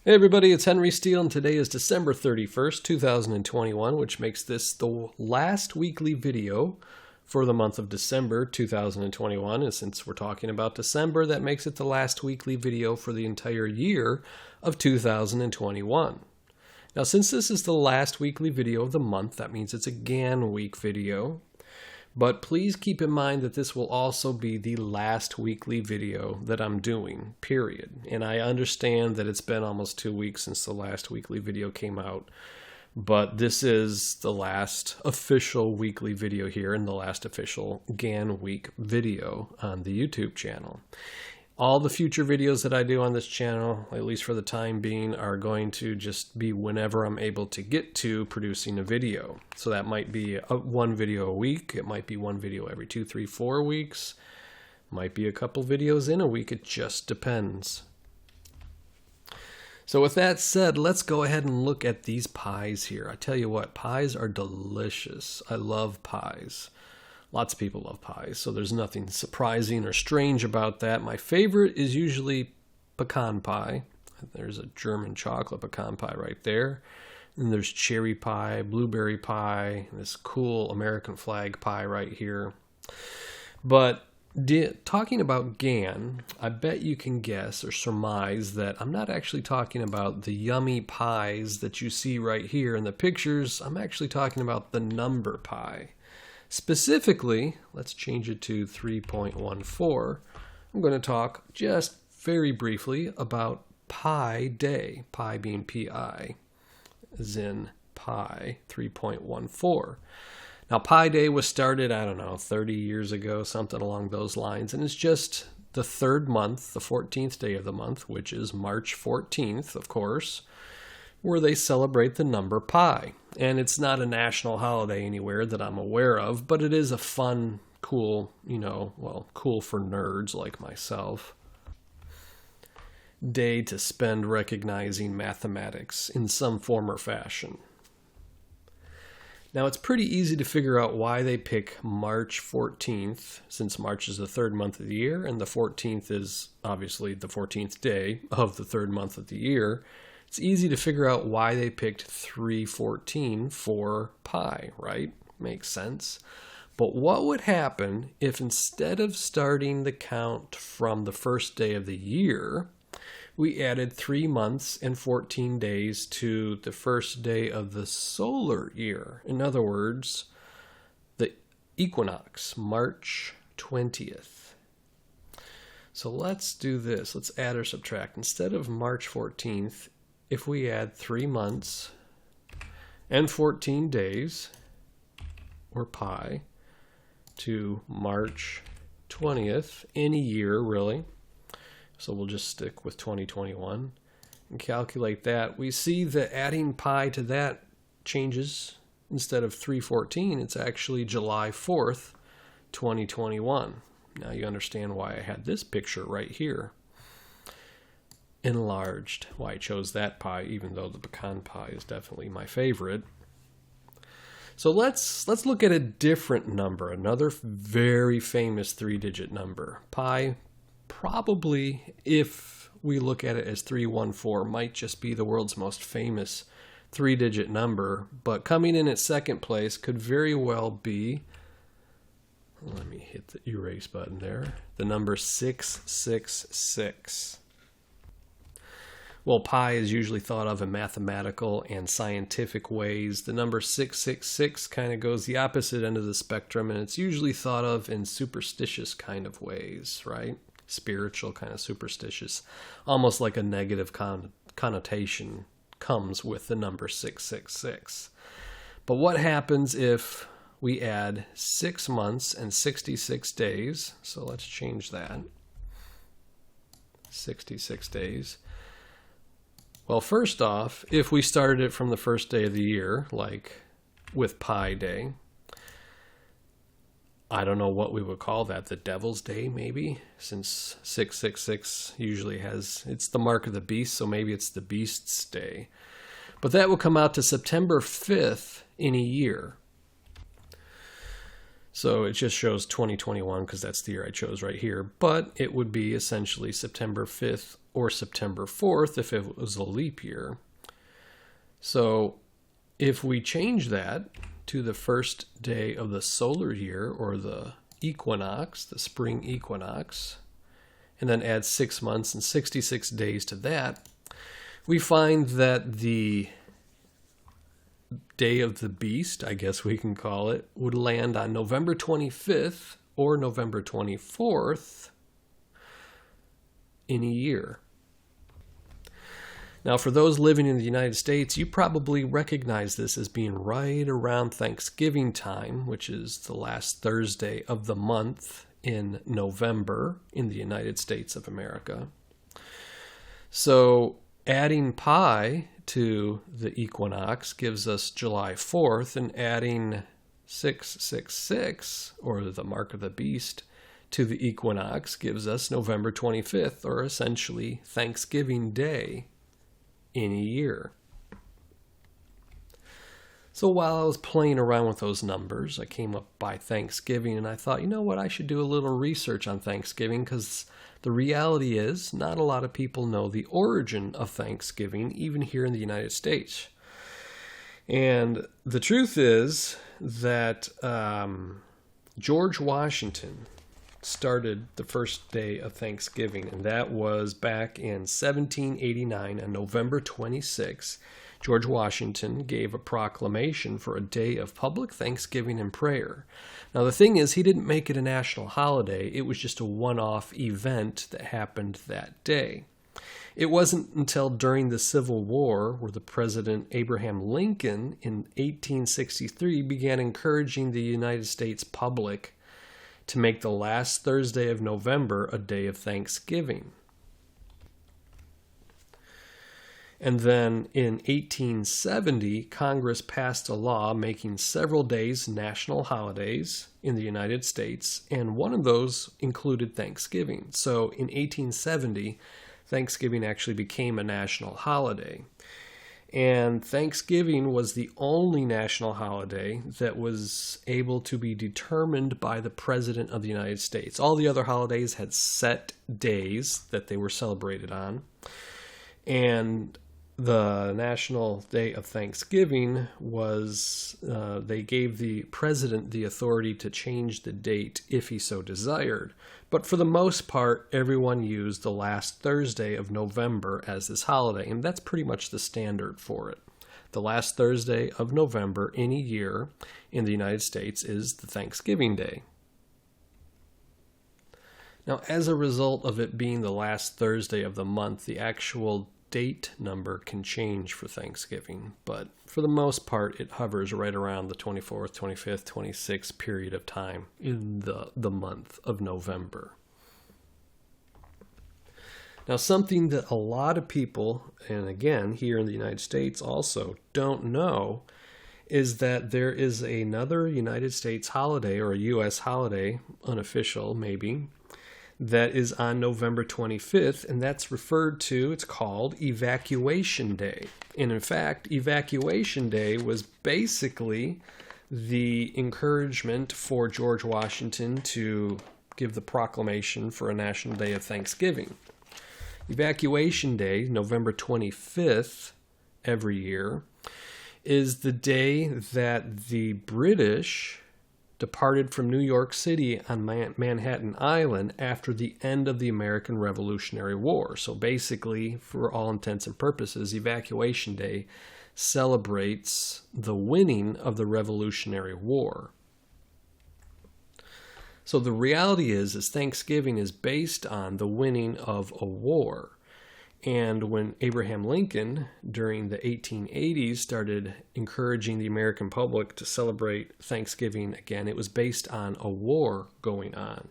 Hey everybody, it's hwsteele, and today is December 31st, 2021, which makes this the last weekly video for the month of December 2021. And since we're talking about December, that makes it the last weekly video for the entire year of 2021. Now, since this is the last weekly video of the month, that means it's a Gann week video. But please keep in mind that this will also be the last weekly video that I'm doing, period. And I understand that it's been almost 2 weeks since the last weekly video came out, but this is the last official weekly video here and the last official Gann week video on the YouTube channel. All the future videos that I do on this channel, at least for the time being, are going to just be whenever I'm able to get to producing a video. So that might be one video a week. It might be one video every 2, 3, 4 weeks. Might be a couple videos in a week. It just depends. So with that said, let's go ahead and look at these pies here. I tell you what, pies are delicious. I love pies. Lots of people love pies, so there's nothing surprising or strange about that. My favorite is usually pecan pie. There's a German chocolate pecan pie right there. And there's cherry pie, blueberry pie, this cool American flag pie right here. But talking about Gann, I bet you can guess or surmise that I'm not actually talking about the yummy pies that you see right here in the pictures. I'm actually talking about the number pie. Specifically, let's change it to 3.14. I'm going to talk just very briefly about Pi Day, pi being P-I, as in pi, 3.14. Now, Pi Day was started, 30 years ago, something along those lines, and it's just the third month, the 14th day of the month, which is March 14th, of course, where they celebrate the number pi. And it's not a national holiday anywhere that I'm aware of, but it is a fun, cool, cool for nerds like myself, day to spend recognizing mathematics in some form or fashion. Now, it's pretty easy to figure out why they pick March 14th, since March is the third month of the year, and the 14th is obviously the 14th day of the third month of the year. It's easy to figure out why they picked 314 for pi, right? Makes sense. But what would happen if instead of starting the count from the first day of the year, we added 3 months and 14 days to the first day of the solar year? In other words, the equinox, March 20th. So let's do this. Let's add or subtract. Instead of March 14th, if we add 3 months and 14 days, or pi, to March 20th, any year really, so we'll just stick with 2021 and calculate that, we see that adding pi to that changes. Instead of 314, it's actually July 4th, 2021. Now you understand why I had this picture right here enlarged, why I chose that pie, even though the pecan pie is definitely my favorite. So let's look at a different number, another very famous 3-digit number. Pi, probably, if we look at it as 314, might just be the world's most famous 3-digit number, but coming in at second place could very well be, let me hit the erase button there, the number 666. Well, pi is usually thought of in mathematical and scientific ways. The number 666 kind of goes the opposite end of the spectrum, and it's usually thought of in superstitious kind of ways, right? Spiritual, kind of superstitious. Almost like a negative connotation comes with the number 666. But what happens if we add 6 months and 66 days? So let's change that. 66 days. Well, first off, if we started it from the first day of the year, like with Pi Day, I don't know what we would call that, the Devil's Day maybe, since 666 usually it's the mark of the beast, so maybe it's the Beast's Day. But that will come out to September 5th in a year. So it just shows 2021 because that's the year I chose right here. But it would be essentially September 5th or September 4th if it was a leap year. So if we change that to the first day of the solar year, or the equinox, the spring equinox, and then add 6 months and 66 days to that, we find that the day of the beast, I guess we can call it, would land on November 25th or November 24th in a year. Now, for those living in the United States, you probably recognize this as being right around Thanksgiving time, which is the last Thursday of the month in November in the United States of America. So adding pi to the equinox gives us July 4th, and adding 666, or the mark of the beast, to the equinox gives us November 25th, or essentially Thanksgiving Day in a year. So while I was playing around with those numbers, I came up by Thanksgiving, and I thought, you know what, I should do a little research on Thanksgiving, because the reality is not a lot of people know the origin of Thanksgiving, even here in the United States. And the truth is that George Washington started the first day of Thanksgiving, and that was back in 1789 on November 26. George Washington gave a proclamation for a day of public thanksgiving and prayer. Now, the thing is, he didn't make it a national holiday. It was just a one-off event that happened that day. It wasn't until during the Civil War, where the President Abraham Lincoln in 1863 began encouraging the United States public to make the last Thursday of November a day of Thanksgiving. And then in 1870, Congress passed a law making several days national holidays in the United States, and one of those included Thanksgiving. So in 1870, Thanksgiving actually became a national holiday. And Thanksgiving was the only national holiday that was able to be determined by the President of the United States. All the other holidays had set days that they were celebrated on. And the National Day of Thanksgiving was, they gave the president the authority to change the date if he so desired. But for the most part, everyone used the last Thursday of November as this holiday, and that's pretty much the standard for it. The last Thursday of November in a year in the United States is the Thanksgiving Day. Now, as a result of it being the last Thursday of the month, the actual date number can change for Thanksgiving, but for the most part, it hovers right around the 24th, 25th, 26th period of time in the month of November. Now, something that a lot of people, and again, here in the United States also, don't know is that there is another United States holiday, or a U.S. holiday, unofficial maybe, that is on November 25th, and that's referred to, it's called Evacuation Day. And in fact, Evacuation Day was basically the encouragement for George Washington to give the proclamation for a National Day of Thanksgiving. Evacuation Day, November 25th, every year, is the day that the British departed from New York City on Manhattan Island after the end of the American Revolutionary War. So basically, for all intents and purposes, Evacuation Day celebrates the winning of the Revolutionary War. So the reality is Thanksgiving is based on the winning of a war. And when Abraham Lincoln, during the 1880s, started encouraging the American public to celebrate Thanksgiving again, it was based on a war going on.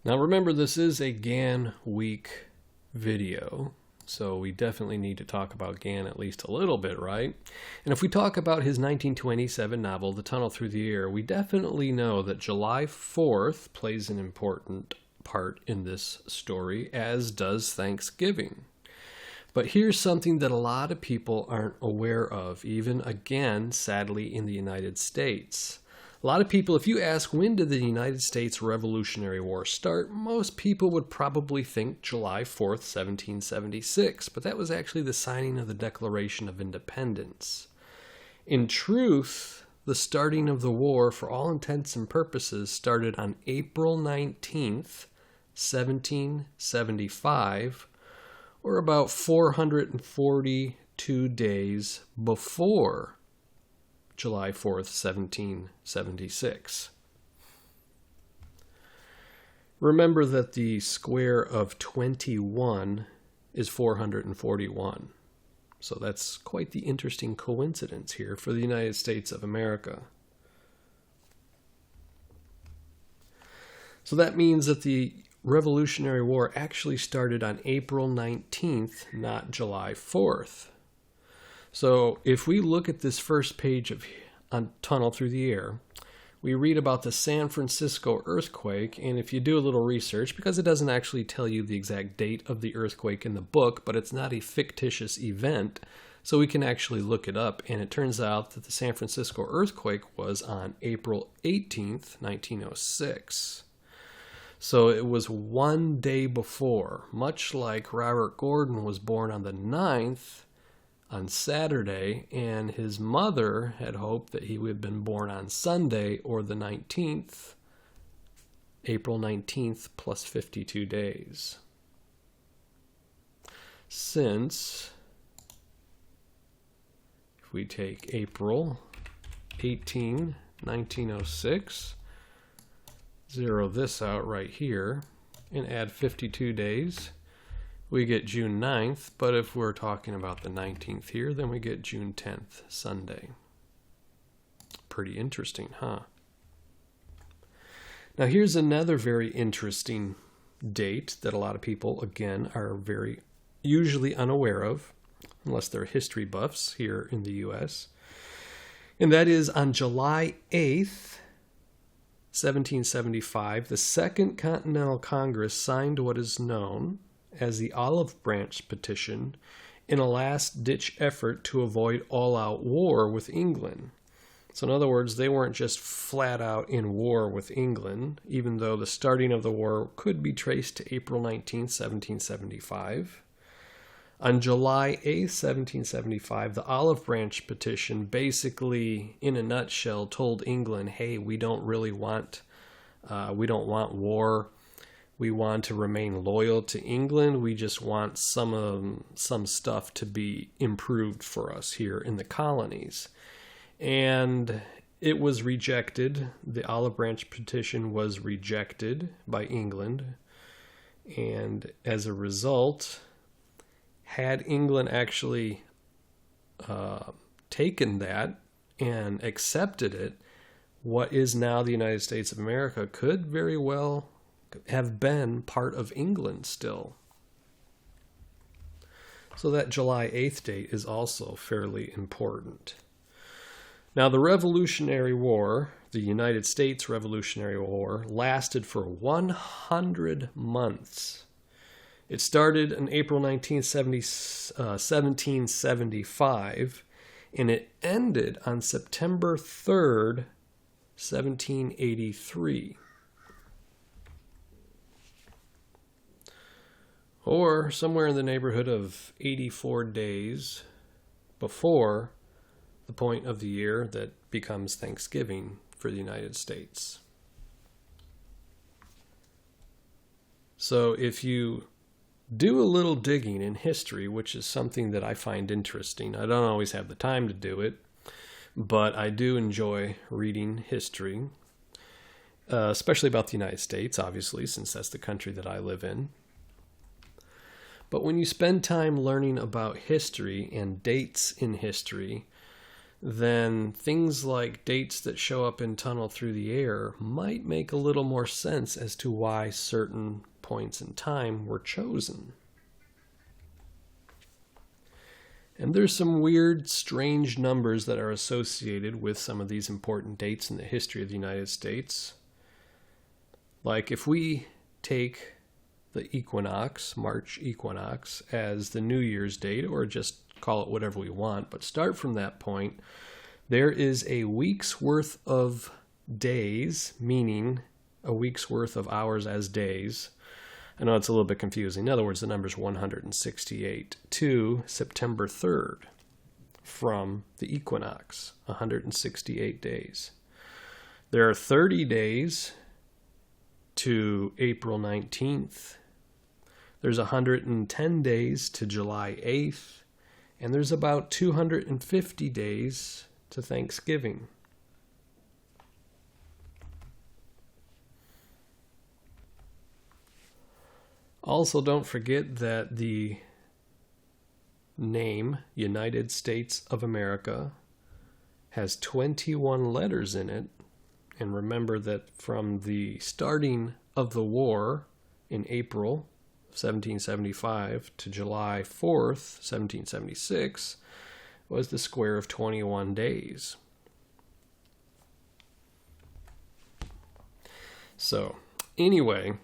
Now remember, this is a Gann Week video, so we definitely need to talk about Gann at least a little bit, right? And if we talk about his 1927 novel, The Tunnel Through the Air, we definitely know that July 4th plays an important part in this story, as does Thanksgiving. But here's something that a lot of people aren't aware of, even again, sadly, in the United States. A lot of people, if you ask when did the United States Revolutionary War start, most people would probably think July 4th, 1776, but that was actually the signing of the Declaration of Independence. In truth, the starting of the war, for all intents and purposes, started on April 19th, 1775, or about 442 days before July 4th, 1776. Remember that the square of 21 is 441. So that's quite the interesting coincidence here for the United States of America. So that means that the Revolutionary War actually started on April 19th, not July 4th. So if we look at this first page on Tunnel Through the Air, we read about the San Francisco earthquake, and if you do a little research, because it doesn't actually tell you the exact date of the earthquake in the book, but it's not a fictitious event, so we can actually look it up, and it turns out that the San Francisco earthquake was on April 18th, 1906. So it was one day before, much like Robert Gordon was born on the 9th, on Saturday, and his mother had hoped that he would have been born on Sunday or the 19th, April 19th plus 52 days. Since, if we take April 18, 1906, zero this out right here, and add 52 days, we get June 9th, but if we're talking about the 19th here, then we get June 10th, Sunday. Pretty interesting, huh? Now here's another very interesting date that a lot of people, again, are very usually unaware of, unless they're history buffs here in the U.S., and that is on July 8th, 1775, the Second Continental Congress signed what is known as the Olive Branch Petition in a last-ditch effort to avoid all-out war with England. So in other words, they weren't just flat out in war with England, even though the starting of the war could be traced to April 19, 1775. On July 8, 1775, the Olive Branch Petition basically, in a nutshell, told England, hey, we don't want war. We want to remain loyal to England. We just want some stuff to be improved for us here in the colonies. And it was rejected. The Olive Branch Petition was rejected by England. And as a result, had England actually taken that and accepted it, what is now the United States of America could very well have been part of England still. So that July 8th date is also fairly important. Now the Revolutionary War, the United States Revolutionary War, lasted for 100 months. It started on April 1775, and it ended on September 3rd, 1783. Or somewhere in the neighborhood of 84 days before the point of the year that becomes Thanksgiving for the United States. So if you do a little digging in history, which is something that I find interesting, I don't always have the time to do it, but I do enjoy reading history, especially about the United States, obviously, since that's the country that I live in. But when you spend time learning about history and dates in history, then things like dates that show up in Tunnel Through the Air might make a little more sense as to why certain points in time were chosen. And there's some weird, strange numbers that are associated with some of these important dates in the history of the United States. Like if we take the equinox, March equinox, as the New Year's date, or just call it whatever we want, but start from that point. There is a week's worth of days, meaning a week's worth of hours as days. I know it's a little bit confusing. In other words, the number is 168 to September 3rd from the equinox, 168 days. There are 30 days to April 19th. There's 110 days to July 8th. And there's about 250 days to Thanksgiving. Also, don't forget that the name United States of America has 21 letters in it. And remember that from the starting of the war in April 1775 to July 4th, 1776, was the square of 21 days. So, anyway,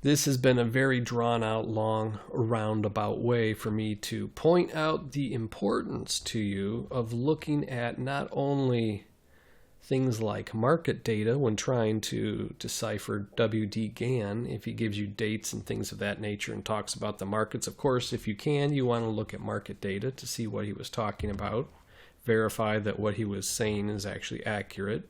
this has been a very drawn out, long, roundabout way for me to point out the importance to you of looking at not only things like market data when trying to decipher W.D. Gann, if he gives you dates and things of that nature and talks about the markets. Of course, if you can, you want to look at market data to see what he was talking about, verify that what he was saying is actually accurate.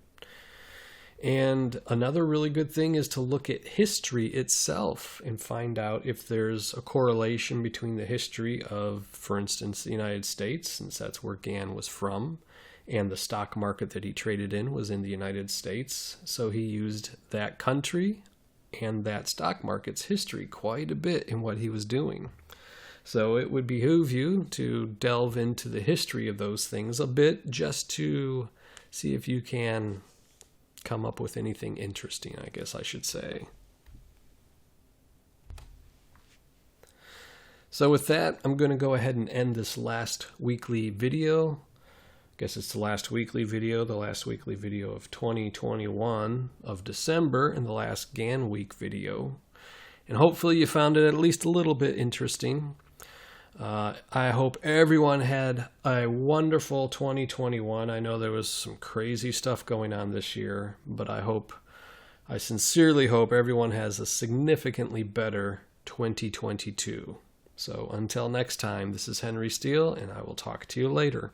And another really good thing is to look at history itself and find out if there's a correlation between the history of, for instance, the United States, since that's where Gann was from, and the stock market that he traded in was in the United States. So he used that country and that stock market's history quite a bit in what he was doing. So it would behoove you to delve into the history of those things a bit, just to see if you can come up with anything interesting, I guess I should say. So with that, I'm going to go ahead and end this last weekly video. I guess it's the last weekly video of 2021 of December, and the last Gann week video. And hopefully you found it at least a little bit interesting. I hope everyone had a wonderful 2021. I know there was some crazy stuff going on this year, but I sincerely hope everyone has a significantly better 2022. So until next time, this is hwsteele, and I will talk to you later.